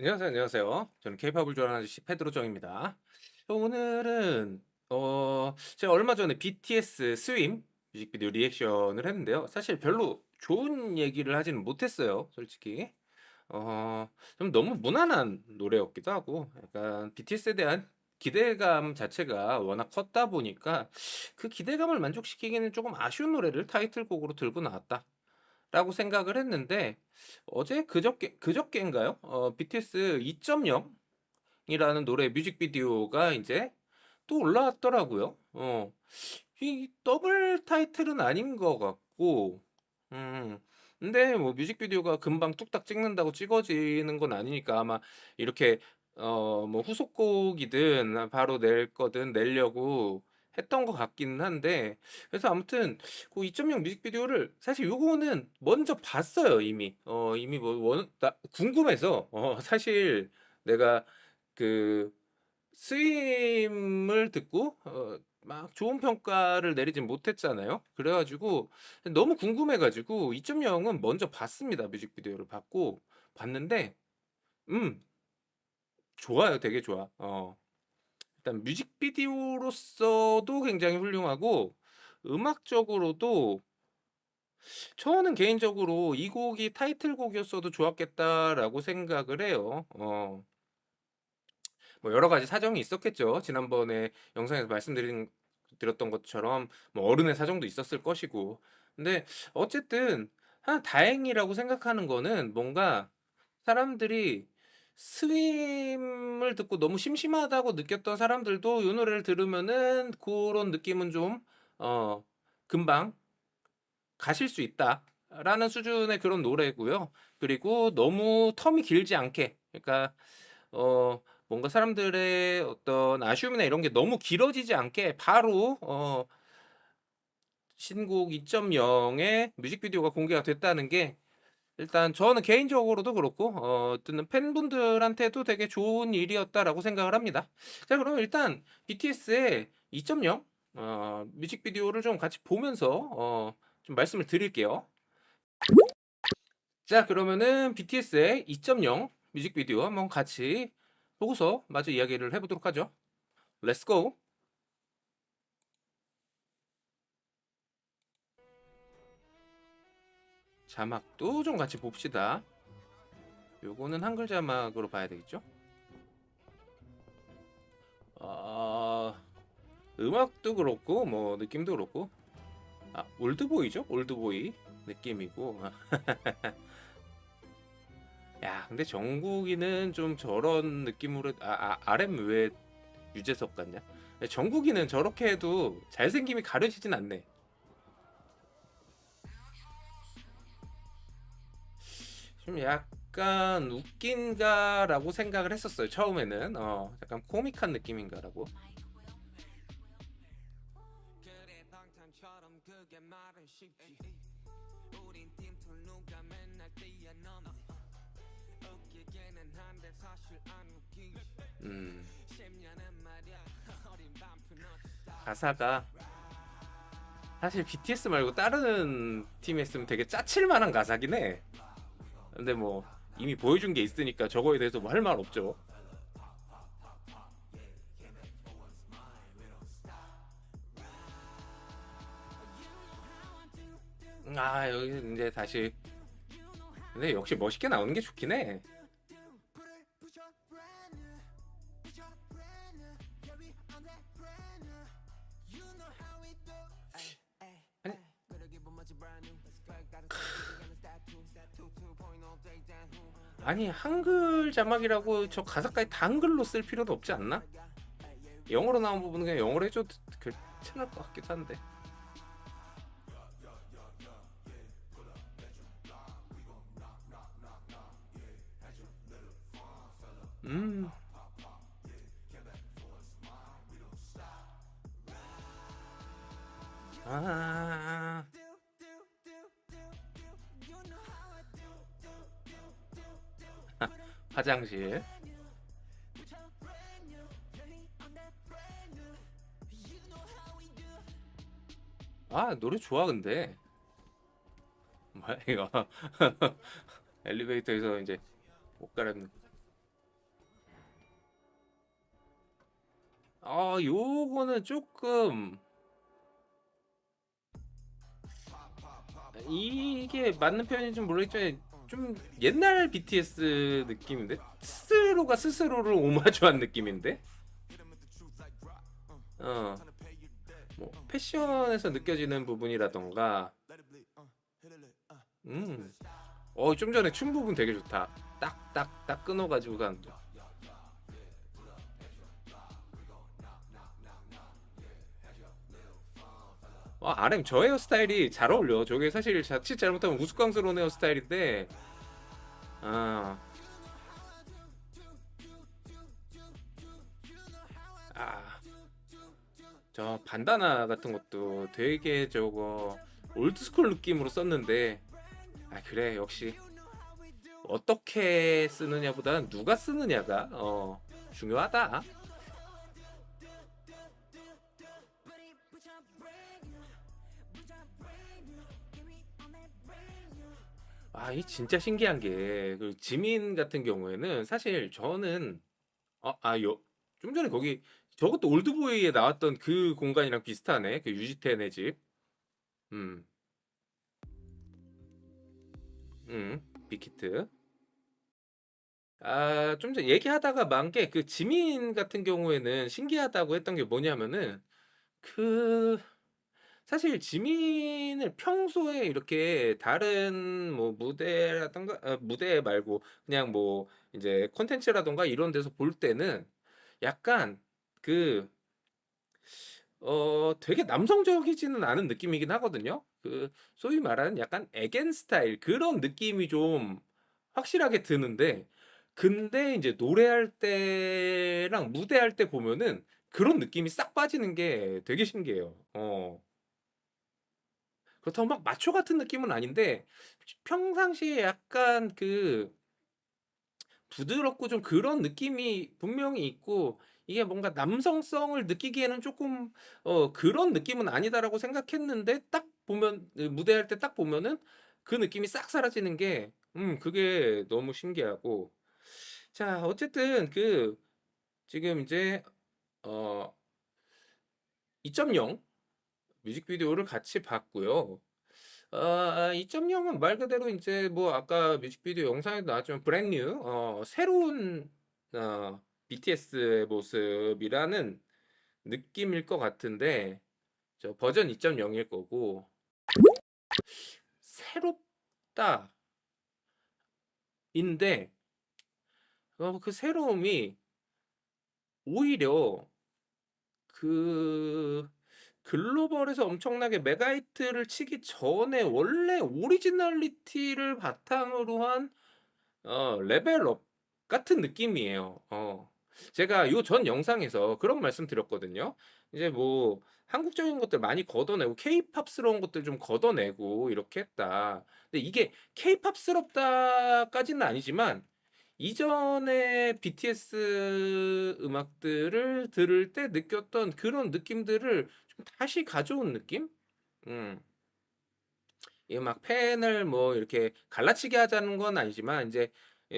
안녕하세요, 안녕하세요. 저는 케이팝을 좋아하는 아저씨 페드로 정입니다. 오늘은 제가 얼마 전에 BTS 스윙 뮤직비디오 리액션을 했는데요. 사실 별로 좋은 얘기를 하지는 못했어요, 솔직히. 어 좀 너무 무난한 노래였기도 하고 약간 BTS에 대한 기대감 자체가 워낙 컸다 보니까 그 기대감을 만족시키기는 조금 아쉬운 노래를 타이틀곡으로 들고 나왔다라고 생각을 했는데 어제 그저께인가요? BTS 2.0 이라는 노래 뮤직비디오가 이제 또 올라왔더라고요. 이 더블 타이틀은 아닌 것 같고, 음, 근데 뭐 뮤직비디오가 금방 뚝딱 찍는다고 찍어지는 건 아니니까 아마 이렇게 뭐 후속곡이든 바로 낼 거든 내려고 했던 것 같기는 한데, 그래서 아무튼 그 2.0 뮤직비디오를 사실 요거는 먼저 봤어요, 이미. 이미 뭐 궁금해서 사실 내가 그 스임을 듣고 막 좋은 평가를 내리진 못했잖아요. 그래 가지고 너무 궁금해 가지고 2.0은 먼저 봤습니다. 뮤직비디오를 봤는데 음 좋아요. 되게 좋아. 일단 뮤직비디오로서도 굉장히 훌륭하고 음악적으로도 저는 개인적으로 '이 곡이 타이틀곡이었어도 좋았겠다.'라고 생각을 해요. 뭐 여러 가지 사정이 있었겠죠. 지난번에 영상에서 드렸던 것처럼 뭐 어른의 사정도 있었을 것이고. 근데 어쨌든 하나 다행이라고 생각하는 거는 뭔가 사람들이 스림을 듣고 너무 심심하다고 느꼈던 사람들도 이 노래를 들으면은 그런 느낌은 좀 금방 가실 수 있다라는 수준의 그런 노래고요. 그리고 너무 텀이 길지 않게, 그러니까 뭔가 사람들의 어떤 아쉬움이나 이런 게 너무 길어지지 않게 바로 신곡 2.0의 뮤직비디오가 공개가 됐다는 게 일단 저는 개인적으로도 그렇고 듣는 팬분들한테도 되게 좋은 일이었다라고 생각을 합니다. 자, 그러면 일단 BTS의 2.0 뮤직비디오를 좀 같이 보면서 좀 말씀을 드릴게요. 자, 그러면은 BTS의 2.0 뮤직비디오 한번 같이 보고서 마저 이야기를 해보도록 하죠. Let's go. 자막도 좀 같이 봅시다. 요거는 한글 자막으로 봐야 되겠죠? 아, 음악도 그렇고 뭐 느낌도 그렇고 올드보이죠? 올드보이 느낌이고. 야, 근데 정국이는 좀 저런 느낌으로 RM 왜 유재석 같냐? 정국이는 저렇게 해도 잘생김이 가려지진 않네. 좀 약간 웃긴가라고 생각을 했었어요. 처음에는 약간 코믹한 느낌인가라고. 음, 가사가 사실 BTS 말고 다른 팀 했으면 되게 짜칠 만한 가사긴 해. 근데 뭐 이미 보여준 게 있으니까 저거에 대해서 뭐 할 말 없죠. 여기 이제 다시 근데 역시 멋있게 나오는 게 좋긴 해. 아니, 아니 한글 자막이라고 저 가사까지 다 한글로 쓸 필요도 없지 않나? 영어로 나온 부분은 그냥 영어로 해줘도 괜찮을 것 같기도 한데. 음, 아, 화장실. 노래 좋아 근데. 뭐야 이거? 엘리베이터에서 이제 옷 갈아입는. 요거는 조금 이게 맞는 표현인지 모르겠지만 좀 옛날 BTS 느낌인데 스스로가 스스로를 오마주한 느낌인데 어 뭐 패션에서 느껴지는 부분이라던가 음 좀 전에 춤 부분 되게 좋다. 딱 끊어가지고 간. RM 저 헤어스타일이 잘 어울려. 저게 사실 자칫 잘못하면 우스꽝스러운 헤어스타일인데, 아, 아, 저 반다나 같은 것도 되게 저거 올드스쿨 느낌으로 썼는데, 그래, 역시 어떻게 쓰느냐보다는 누가 쓰느냐가, 중요하다. 이 진짜 신기한 게, 그 지민 같은 경우에는 사실 저는, 좀 전에 거기, 저것도 올드보이에 나왔던 그 공간이랑 비슷하네. 그 유지태네 집. 음, 빅히트. 좀 전에 얘기하다가 만 게 그 지민 같은 경우에는 신기하다고 했던 게 뭐냐면은 그 사실 지민을 평소에 이렇게 다른 뭐 무대라던가 무대 말고 그냥 뭐 이제 콘텐츠라던가 이런 데서 볼 때는 약간 그 되게 남성적이지는 않은 느낌이긴 하거든요. 그 소위 말하는 약간 에겐 스타일 그런 느낌이 좀 확실하게 드는데 근데 이제 노래할 때랑 무대할 때 보면은 그런 느낌이 싹 빠지는 게 되게 신기해요. 그렇다고 막 마초 같은 느낌은 아닌데 평상시에 약간 그 부드럽고 좀 그런 느낌이 분명히 있고 이게 뭔가 남성성을 느끼기에는 조금 그런 느낌은 아니다라고 생각했는데 딱 보면 무대할 때 딱 보면은 그 느낌이 싹 사라지는 게 그게 너무 신기하고 자 어쨌든 그 지금 이제 어 2.0 뮤직비디오를 같이 봤고요. 2.0은 말 그대로 이제 뭐 아까 뮤직비디오 영상에도 나왔지만 브랜뉴 새로운 BTS의 모습이라는 느낌일 것 같은데 저 버전 2.0일 거고 새롭다인데 그 새로움이 오히려 그 글로벌에서 엄청나게 메가히트를 치기 전에 원래 오리지널리티를 바탕으로 한 레벨업 같은 느낌이에요. 제가 요 전 영상에서 그런 말씀 드렸거든요. 이제 뭐 한국적인 것들 많이 걷어내고 케이팝스러운 것들 좀 걷어내고 이렇게 했다. 근데 이게 케이팝스럽다까지는 아니지만 이전에 BTS 음악들을 들을 때 느꼈던 그런 느낌들을 좀 다시 가져온 느낌? 음. 이게 막 팬을 뭐 이렇게 갈라치게 하자는 건 아니지만 이제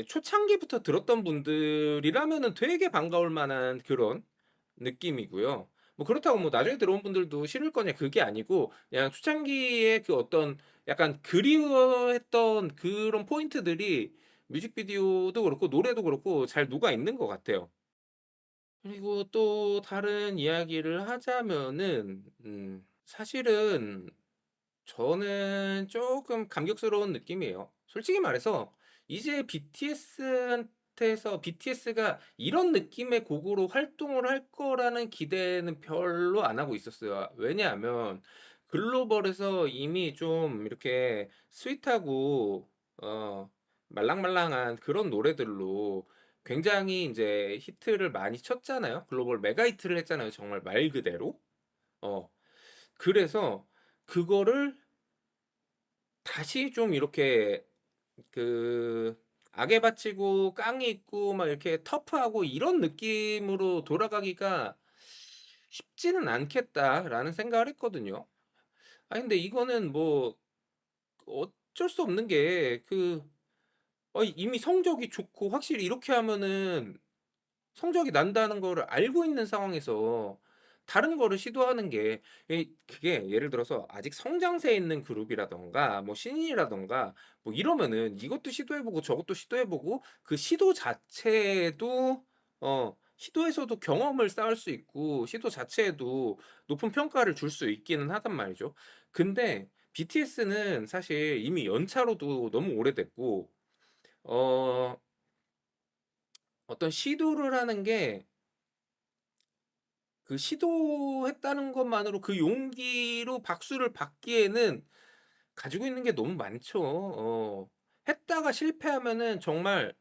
초창기부터 들었던 분들이라면은 되게 반가울 만한 그런 느낌이고요. 뭐 그렇다고 뭐 나중에 들어온 분들도 싫을 거냐 그게 아니고 그냥 초창기에 그 어떤 약간 그리워했던 그런 포인트들이 뮤직비디오도 그렇고 노래도 그렇고 잘 녹아 있는 것 같아요. 그리고 또 다른 이야기를 하자면은 사실은 저는 조금 감격스러운 느낌이에요. 솔직히 말해서 이제 BTS한테서 BTS가 이런 느낌의 곡으로 활동을 할 거라는 기대는 별로 안 하고 있었어요. 왜냐하면 글로벌에서 이미 좀 이렇게 스윗하고 어 말랑말랑한 그런 노래들로 굉장히 이제 히트를 많이 쳤잖아요. 글로벌 메가 히트를 했잖아요. 정말 말 그대로. 어 그래서 그거를 다시 좀 이렇게 그 악에 바치고 깡이 있고 막 이렇게 터프하고 이런 느낌으로 돌아가기가 쉽지는 않겠다라는 생각을 했거든요. 근데 이거는 뭐 어쩔 수 없는 게 이미 성적이 좋고 확실히 이렇게 하면은 성적이 난다는 거를 알고 있는 상황에서 다른 거를 시도하는 게 그게 예를 들어서 아직 성장세에 있는 그룹이라든가 뭐 신인이라든가 뭐 이러면은 이것도 시도해 보고 저것도 시도해 보고 그 시도 자체도 시도에서도 경험을 쌓을 수 있고 시도 자체에도 높은 평가를 줄 수 있기는 하단 말이죠. 근데 BTS는 사실 이미 연차로도 너무 오래됐고 어 어떤 시도를 하는 게 그 시도했다는 것만으로 그 용기로 박수를 받기에는 가지고 있는 게 너무 많죠. 했다가 실패하면은 정말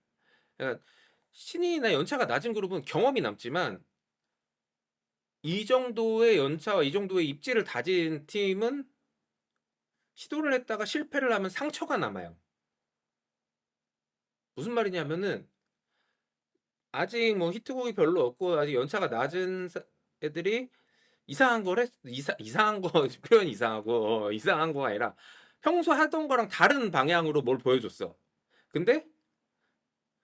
그러니까 신인이나 연차가 낮은 그룹은 경험이 남지만 이 정도의 연차와 이 정도의 입지를 다진 팀은 시도를 했다가 실패를 하면 상처가 남아요. 무슨 말이냐면은 아직 뭐 히트곡이 별로 없고 아직 연차가 낮은 애들이 이상한 걸 이상한 거 표현이 이상하고 이상한 거가 아니라 평소 하던 거랑 다른 방향으로 뭘 보여줬어. 근데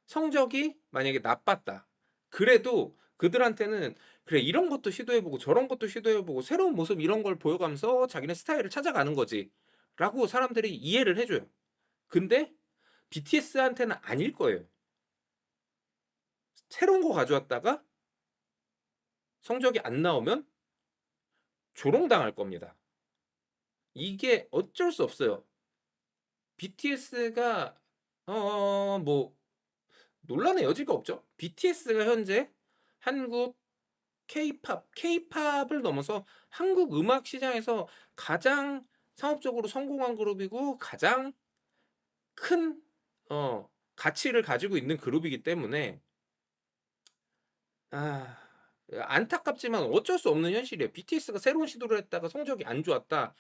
성적이 만약에 나빴다. 그래도 그들한테는 '그래 이런 것도 시도해 보고 저런 것도 시도해 보고 새로운 모습 이런 걸 보여가면서 자기네 스타일을 찾아가는 거지.'라고 사람들이 이해를 해 줘요. 근데 BTS한테는 아닐 거예요. 새로운 거 가져왔다가 성적이 안 나오면 조롱당할 겁니다. 이게 어쩔 수 없어요. BTS가 뭐 논란의 여지가 없죠. BTS가 현재 한국 케이팝을 넘어서 한국 음악 시장에서 가장 상업적으로 성공한 그룹이고 가장 큰 가치를 가지고 있는 그룹이기 때문에 아 안타깝지만 어쩔 수 없는 현실이에요. BTS가 새로운 시도를 했다가 성적이 안 좋았다.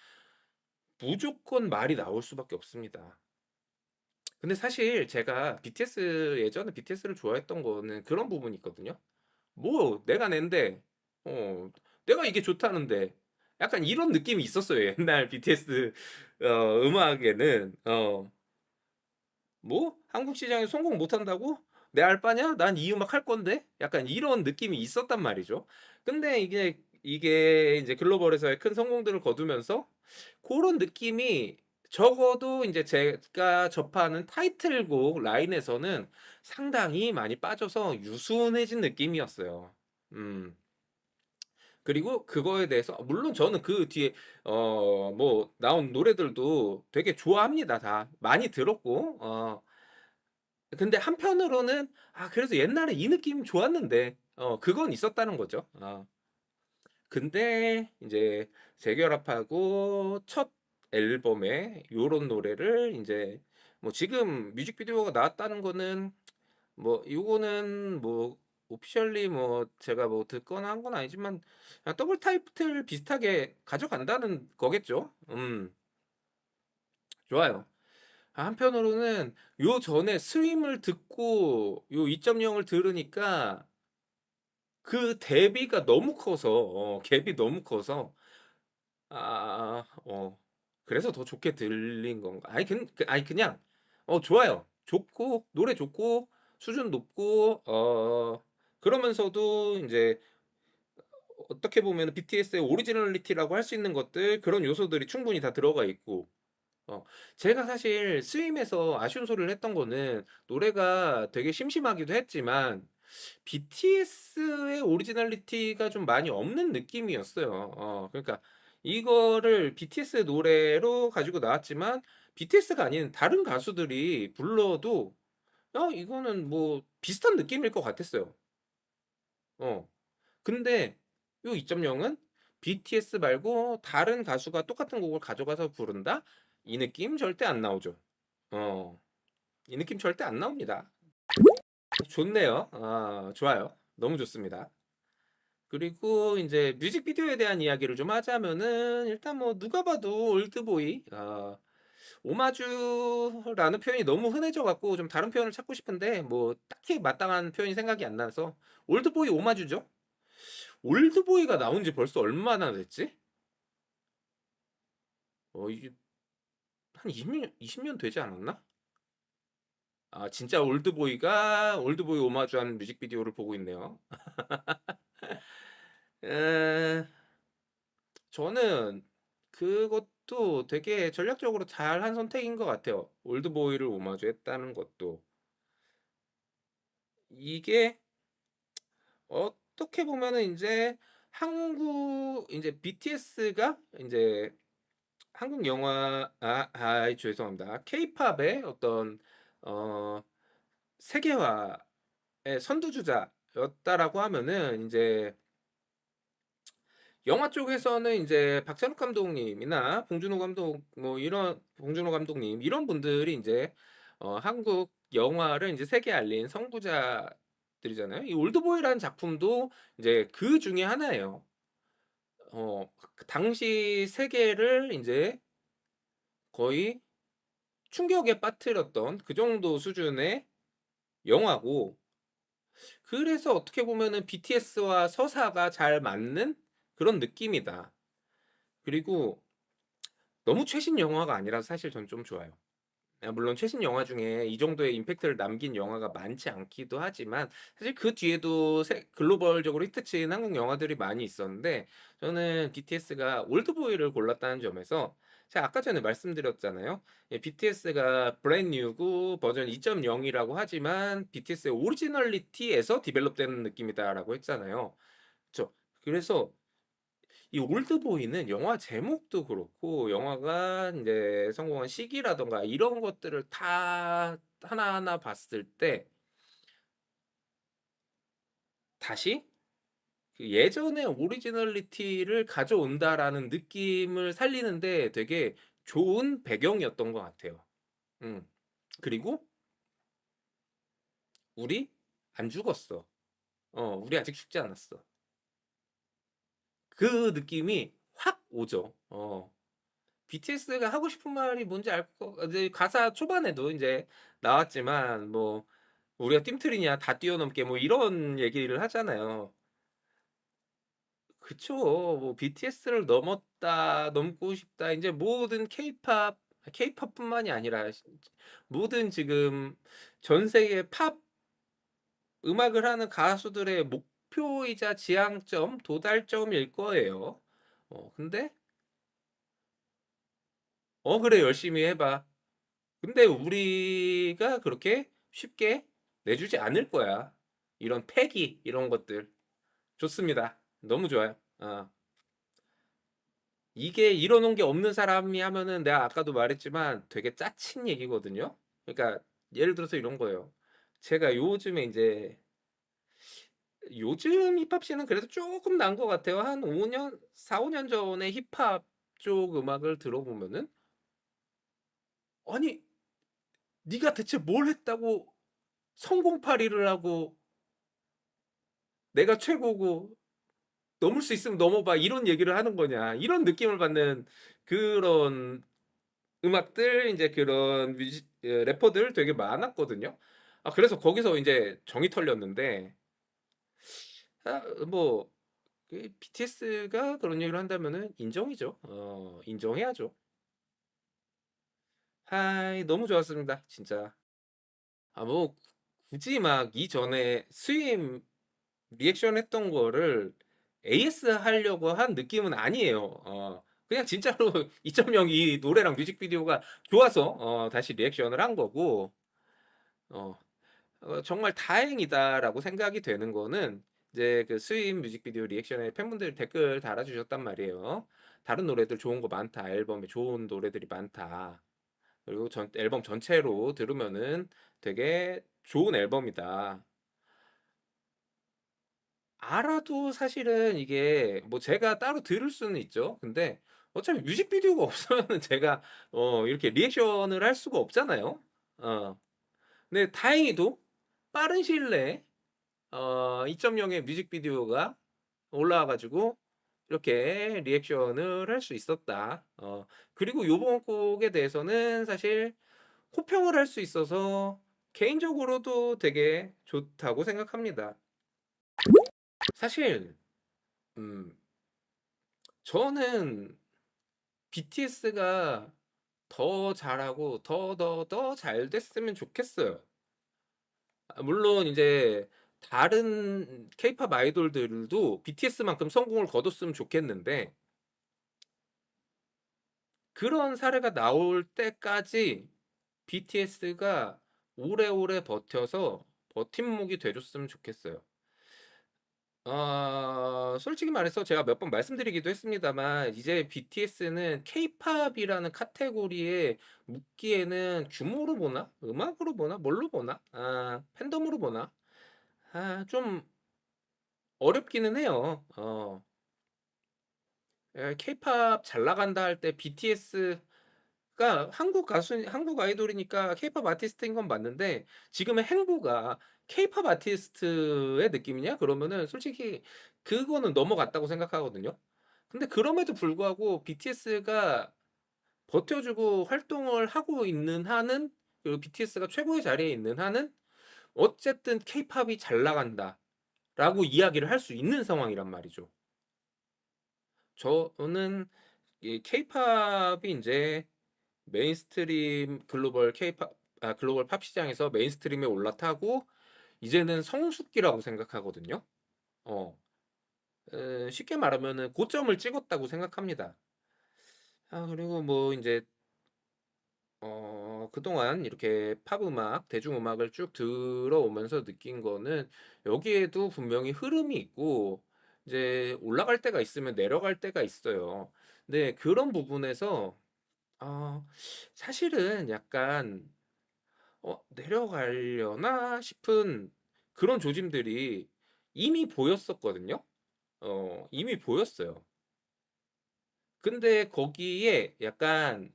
무조건 말이 나올 수밖에 없습니다. 근데 사실 제가 예전에 BTS를 좋아했던 거는 그런 부분이 있거든요. 뭐 내가 낸데 어 내가 이게 좋다는데 약간 이런 느낌이 있었어요. 옛날 BTS 음악에는 뭐 '한국 시장에 성공 못 한다고? 내 알바냐? 난 이 음악 할 건데.' 약간 이런 느낌이 있었단 말이죠. 근데 이게 이제 글로벌에서의 큰 성공들을 거두면서 고런 느낌이 적어도 인제 제가 접하는 타이틀곡 라인에서는 상당히 많이 빠져서 유순해진 느낌이었어요. 음. 그리고 그거에 대해서 물론 저는 그 뒤에 뭐 나온 노래들도 되게 좋아합니다 다. 많이 들었고 근데 한편으로는 '아 그래도 옛날에 이 느낌 좋았는데.' 그건 있었다는 거죠. 근데 인제 재결합하고 첫 앨범에 요런 노래를 인제 뭐 지금 뮤직비디오가 나왔다는 거는 뭐 요거는 뭐 오피셜리 뭐 제가 뭐 듣거나 한 건 아니지만 그냥 더블 타이틀 비슷하게 가져간다는 거겠죠. 좋아요. 한편으로는 요전에 스윙을 듣고 요 2.0을 들으니까 그 대비가 너무 커서 갭이 너무 커서 그래서 더 좋게 들린 건가? 아니 그냥 좋아요. 좋고 노래 좋고 수준 높고 그러면서도 인제 어떻게 보면은 BTS의 오리지널리티라고 할 수 있는 것들 그런 요소들이 충분히 다 들어가 있고 제가 사실 스윙에서 아쉬운 소리를 했던 거는 노래가 되게 심심하기도 했지만 BTS의 오리지널리티가 좀 많이 없는 느낌이었어요. 그러니까 이거를 BTS 노래로 가지고 나왔지만 BTS가 아닌 다른 가수들이 불러도 이거는 뭐 비슷한 느낌일 것 같았어요. 어. 근데 요 2.0은 BTS 말고 다른 가수가 똑같은 곡을 가져가서 부른다? 이 느낌 절대 안 나오죠. 어. 이 느낌 절대 안 나옵니다. 좋네요. 좋아요. 너무 좋습니다. 그리고 인제 뮤직비디오에 대한 이야기를 좀 하자면은 일단 뭐 누가 봐도 올드보이 오마주라는 표현이 너무 흔해져 갖고 좀 다른 표현을 찾고 싶은데 뭐 딱히 마땅한 표현이 생각이 안 나서 올드보이 오마주죠. 올드보이가 나온 지 벌써 얼마나 됐지? 이게 한 20년 되지 않았나? 아 진짜 올드보이 오마주한 뮤직비디오를 보고 있네요. 에 저는 그것도 되게 전략적으로 잘한 선택인 것 같아요. 올드보이를 오마주했다는 것도. 이게 어떻게 보면은 인제 한국 인제 BTS가 인제 한국 영화 아이 죄송합니다. 케이팝의 어떤 어 세계화의 선두주자였다라고 하면은 인제 영화 쪽에서는 인제 박찬욱 감독님이나 봉준호 감독님 이런 분들이 인제 한국 영화를 인제 세계에 알린 선구자들이잖아요. 이 올드보이라는 작품도 이제 그 중에 하나예요. 그 당시 세계를 인제 거의 충격에 빠뜨렸던 그 정도 수준의 영화고, 그래서 어떻게 보면은 BTS와 서사가 잘 맞는 그런 느낌이다. 그리고 너무 최신 영화가 아니라서 사실 전 좀 좋아요. 물론 최신 영화 중에 이 정도의 임팩트를 남긴 영화가 많지 않기도 하지만 사실 그 뒤에도 글로벌적으로 히트친 한국 영화들이 많이 있었는데, 저는 BTS가 올드보이를 골랐다는 점에서 제가 아까 전에 말씀드렸잖아요. 예, BTS가 브랜드 뉴고 버전 2.0이라고 하지만 BTS의 오리지널리티에서 디벨롭되는 느낌이다라고 했잖아요. 그쵸. 그래서 이 올드보이는 영화 제목도 그렇고 영화가 인제 성공한 시기라든가 이런 것들을 다 하나하나 봤을 때 다시 그 예전의 오리지널리티를 가져온다라는 느낌을 살리는 데 되게 좋은 배경이었던 것 같아요. 음. 그리고 '우리 안 죽었어. 우리 아직 죽지 않았어.' 그 느낌이 확 오죠. BTS가 하고 싶은 말이 뭔지 알 거 이제 가사 초반에도 인제 나왔지만 뭐 "우리가 띰틀이냐 다 뛰어넘게." 뭐 이런 얘기를 하잖아요. 그쵸. 뭐 BTS를 넘었다, 넘고 싶다. 인제 모든 케이팝뿐만이 아니라 모든 지금 전 세계 팝 음악을 하는 가수들의 목표이자 지향점, 도달점일 거예요. 근데 그래 열심히 해 봐." 근데 우리가 그렇게 쉽게 내주지 않을 거야. 이런 패기 이런 것들. 좋습니다. 너무 좋아요. 이게 이뤄 놓은 게 없는 사람이 하면은 내가 아까도 말했지만 되게 짜친 얘기거든요. 그러니까 예를 들어서 이런 거예요. 제가 요즘에 인제 요즘 힙합 씬은 그래도 쪼끔 나은 것 같아요. 한 5 년 4-5년 전에 힙합 쪽 음악을 들어보면은 '아니 네가 대체 뭘 했다고 성공파리를 하고 내가 최고고 넘을 수 있으면 넘어봐.' 이런 얘기를 하는 거냐. 이런 느낌을 받는 그런 음악들 인제 그런 래퍼들 되게 많았거든요. 그래서 거기서 인제 정이 털렸는데 뭐 BTS가 그런 얘기를 한다면은 인정이죠. 인정해야죠. 너무 좋았습니다 진짜. 뭐 굳이 막 이전에 스윙 리액션 했던 거를 AS 하려고 한 느낌은 아니에요. 그냥 진짜로 2.0 이 노래랑 뮤직비디오가 좋아서 다시 리액션을 한 거고, 어 '정말 다행이다.'라고 생각이 되는 거는 이제 그 스윗 뮤직비디오 리액션에 팬분들이 댓글 달아 주셨단 말이에요. "다른 노래들 좋은 거 많다. 앨범에 좋은 노래들이 많다. 그리고 앨범 전체로 들으면은 되게 좋은 앨범이다." 알아도 사실은 이게 뭐 제가 따로 들을 수는 있죠. 근데 어차피 뮤직비디오가 없으면은 제가 이렇게 리액션을 할 수가 없잖아요. 어. 근데 다행히도 빠른 시일 내에 2.0의 뮤직비디오가 올라와 가지고 이렇게 리액션을 할 수 있었다. 그리고 요번 곡에 대해서는 사실 호평을 할 수 있어서 개인적으로도 되게 좋다고 생각합니다. 사실 음 저는 BTS가 더 잘하고 더 잘 됐으면 좋겠어요. 물론 이제 다른 케이팝 아이돌들도 BTS만큼 성공을 거뒀으면 좋겠는데 그런 사례가 나올 때까지 BTS가 오래오래 버텨서 버팀목이 돼 줬으면 좋겠어요. 솔직히 말해서 제가 몇 번 말씀드리기도 했습니다만 이제 BTS는 케이팝이라는 카테고리에 묶기에는 규모로 보나? 음악으로 보나? 뭘로 보나? 팬덤으로 보나? 좀 어렵기는 해요. 케이팝 잘 나간다 할 때 BTS가 한국 아이돌이니까 케이팝 아티스트인 건 맞는데 지금의 행보가 케이팝 아티스트의 느낌이냐? 그러면은 솔직히 그거는 넘어갔다고 생각하거든요. 근데 그럼에도 불구하고 BTS가 버텨주고 활동을 하고 있는 한은 그리고 BTS가 최고의 자리에 있는 한은 어쨌든 케이팝이 잘 나간다라고 이야기를 할 수 있는 상황이란 말이죠. 저는 이 케이팝이 인제 메인스트림 글로벌 팝 시장에서 메인스트림에 올라타고 이제는 성숙기라고 생각하거든요. 어 쉽게 말하면은 고점을 찍었다고 생각합니다. 그리고 뭐 인제 그동안 이렇게 팝 음악, 대중음악을 쭉 들어오면서 느낀 거는 여기에도 분명히 흐름이 있고 이제 올라갈 때가 있으면 내려갈 때가 있어요. 근데 그런 부분에서 어 사실은 약간 '내려가려나?' 싶은 그런 조짐들이 이미 보였었거든요. 이미 보였어요. 근데 거기에 약간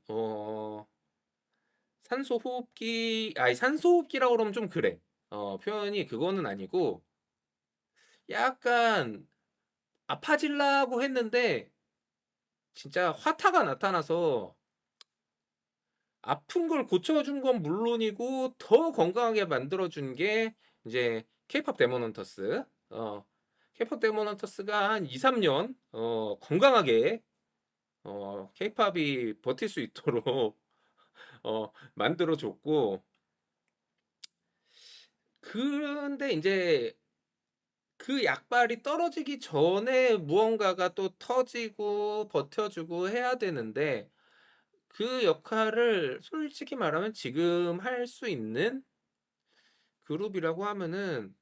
산소호흡기라고 그러면 좀 그래. 표현이 그거는 아니고 약간 아파지려고 했는데 진짜 화타가 나타나서 아픈 걸 고쳐 준 건 물론이고 더 건강하게 만들어 준 게 이제 케이팝 데몬 헌터스. 케이팝 데몬 헌터스가 한 2-3년 건강하게 케이팝이 버틸 수 있도록 만들어 줬고 그런데 인제 그 약발이 떨어지기 전에 무언가가 또 터지고 버텨 주고 해야 되는데 그 역할을 솔직히 말하면 지금 할 수 있는 그룹이라고 하면은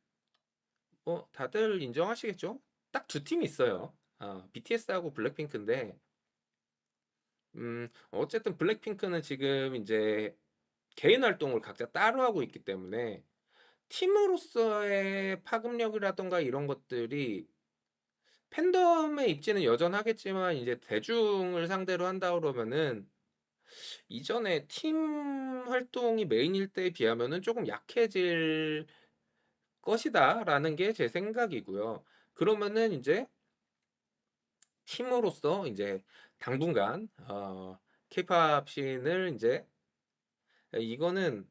다들 인정하시겠죠? 딱 두 팀이 있어요. BTS하고 블랙핑크인데 어쨌든 블랙핑크는 지금 인제 개인 활동을 각자 따로 하고 있기 때문에 팀으로서의 파급력이라든가 이런 것들이 팬덤의 입지는 여전하겠지만 이제 대중을 상대로 한다 그러면은 이전에 팀 활동이 메인일 때에 비하면은 쪼금 약해질 것이다라는 게 제 생각이고요. 그러면은 인제 팀으로서 인제 당분간 케이팝 씬을 인제 이거는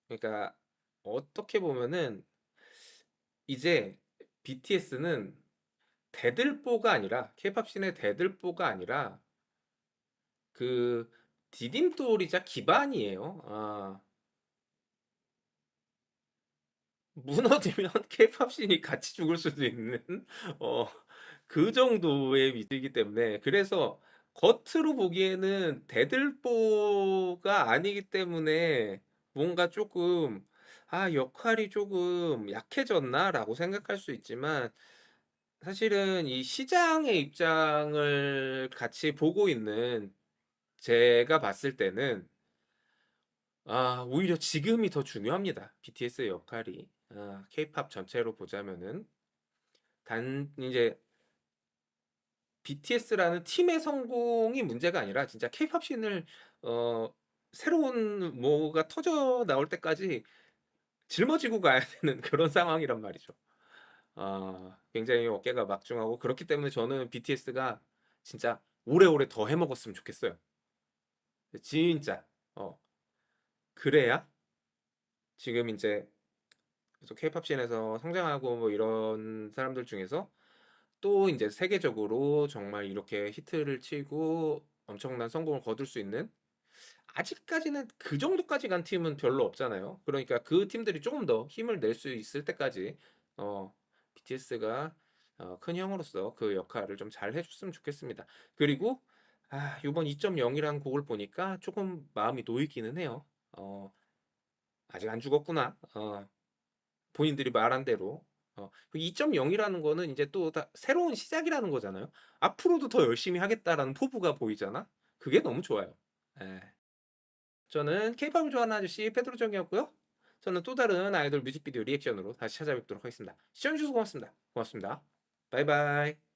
그러니까 어떻게 보면은 이제 BTS는 대들보가 아니라 케이팝 씬의 대들보가 아니라 그 디딤돌이자 기반이에요. 무너지면 케이팝 씬이 같이 죽을 수도 있는 어 그 정도의 위치이기 때문에 그래서 겉으로 보기에는 대들보가 아니기 때문에 뭔가 쪼끔 '아 역할이 쪼금 약해졌나?'라고 생각할 수 있지만 사실은 이 시장의 입장을 같이 보고 있는 제가 봤을 때는 오히려 지금이 더 중요합니다. BTS의 역할이. 케이팝 전체로 보자면은 단 이제 BTS라는 팀의 성공이 문제가 아니라 진짜 케이팝 씬을 어 새로운 뭐가 터져 나올 때까지 짊어지고 가야 되는 그런 상황이란 말이죠. 굉장히 어깨가 막중하고 그렇기 때문에 저는 BTS가 진짜 오래오래 더 해 먹었으면 좋겠어요. 진짜. 그래야 지금 인제 계속 케이팝 씬에서 성장하고 뭐 이런 사람들 중에서 또 인제 세계적으로 정말 이렇게 히트를 치고 엄청난 성공을 거둘 수 있는 아직까지는 그 정도까지 간 팀은 별로 없잖아요. 그러니까 그 팀들이 쪼금 더 힘을 낼 수 있을 때까지 어 BTS가 큰 형으로서 그 역할을 좀 잘 해 줬으면 좋겠습니다. 그리고 요번 2.0 이라는 곡을 보니까 쪼금 마음이 놓이기는 해요. '아직 안 죽었구나.' 본인들이 말한 대로. 그 2.0 이라는 거는 인제 또 다 새로운 시작이라는 거잖아요. '앞으로도 더 열심히 하겠다.'라는 포부가 보이잖아. 그게 너무 좋아요. 예. 저는 케이팝을 좋아하는 아저씨 페드로정이었고요. 저는 또 다른 아이돌 뮤직비디오 리액션으로 다시 찾아뵙도록 하겠습니다. 시청해 주셔서 고맙습니다. 고맙습니다. 바이바이.